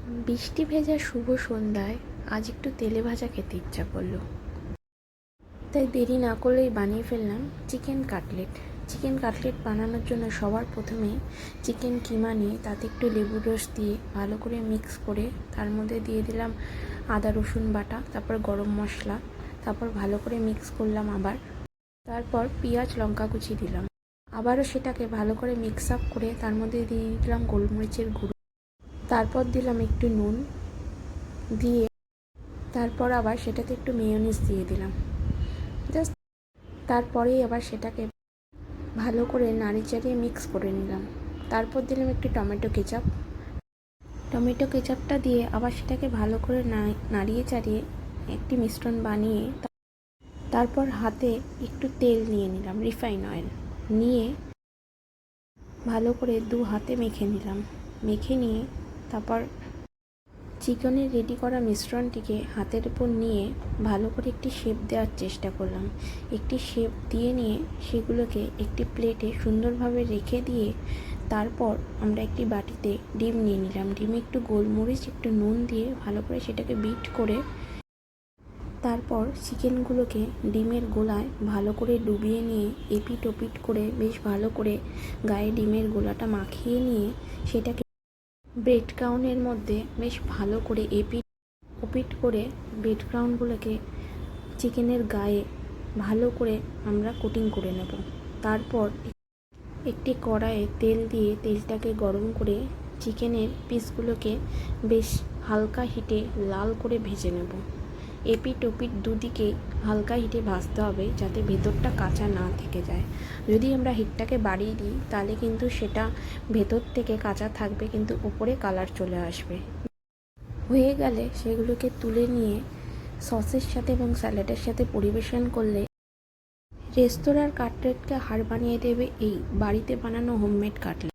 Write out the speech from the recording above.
বৃষ্টি ভেজা শুভ সন্ধ্যায় আজ একটু তেলে ভাজা খেতে ইচ্ছা করলো, তাই দেরি না করলেই বানিয়ে ফেললাম চিকেন কাটলেট। চিকেন কাটলেট বানানোর জন্য সবার প্রথমে চিকেন কিমা নিয়ে তাতে একটু লেবুর রস দিয়ে ভালো করে মিক্স করে তার মধ্যে দিয়ে দিলাম আদা রসুন বাটা, তারপর গরম মশলা, তারপর ভালো করে মিক্স করলাম আবার, তারপর পেঁয়াজ লঙ্কা কুচি দিলাম, আবারও সেটাকে ভালো করে মিক্স আপ করে তার মধ্যে দিয়ে দিলাম গোলমরিচের গুঁড়ো, তারপর দিলাম একটু নুন দিয়ে, তারপর আবার সেটাতে একটু মেয়োনিজ দিয়ে দিলাম জাস্ট। তারপরেই আবার সেটাকে ভালো করে নাড়ি চাড়িয়ে মিক্স করে নিলাম। তারপর দিলাম একটু টমেটো কেচাপটা দিয়ে আবার সেটাকে ভালো করে নাড়িয়ে চাড়িয়ে একটি মিশ্রণ বানিয়ে তারপর হাতে একটু তেল নিয়ে নিলাম, রিফাইন অয়েল নিয়ে ভালো করে দু হাতে মেখে নিলাম। মেখে নিয়ে তারপর চিকেনের রেডি করা মিশ্রণটিকে হাতের উপর নিয়ে ভালো করে একটি শেপ দেওয়ার চেষ্টা করলাম। একটি শেপ দিয়ে নিয়ে সেগুলোকে একটি প্লেটে সুন্দরভাবে রেখে দিয়ে তারপর আমরা একটি বাটিতে ডিম নিয়ে নিলাম। ডিমে একটু গোলমরিচ একটু নুন দিয়ে ভালো করে সেটাকে বিট করে তারপর চিকেনগুলোকে ডিমের গোলায় ভালো করে ডুবিয়ে নিয়ে এপিট ওপিট করে বেশ ভালো করে গায়ে ডিমের গোলাটা মাখিয়ে নিয়ে সেটাকে ব্রেড ক্রাউনের মধ্যে বেশ ভালো করে এপিট ওপিট করে ব্রেড ক্রাউনগুলোকে চিকেনের গায়ে ভালো করে আমরা কোটিং করে নেব। তারপর একটি কড়াইয়ে তেল দিয়ে তেলটাকে গরম করে চিকেনের পিসগুলোকে বেশ হালকা হিটে লাল করে ভেজে নেব। এপিট ওপিট দুদিকেই হালকা হিটে ভাজতে হবে যাতে ভেতরটা কাঁচা না থেকে যায়। যদি আমরা হিটটাকে বাড়িয়ে দিই তাহলে কিন্তু সেটা ভেতর থেকে কাঁচা থাকবে কিন্তু উপরে কালার চলে আসবে। হয়ে গেলে সেগুলোকে তুলে নিয়ে সসের সাথে এবং স্যালাডের সাথে পরিবেশন করলে রেস্তোরাঁর কাটলেটকে হার বানিয়ে দেবে এই বাড়িতে বানানো হোমমেড কাটলেট।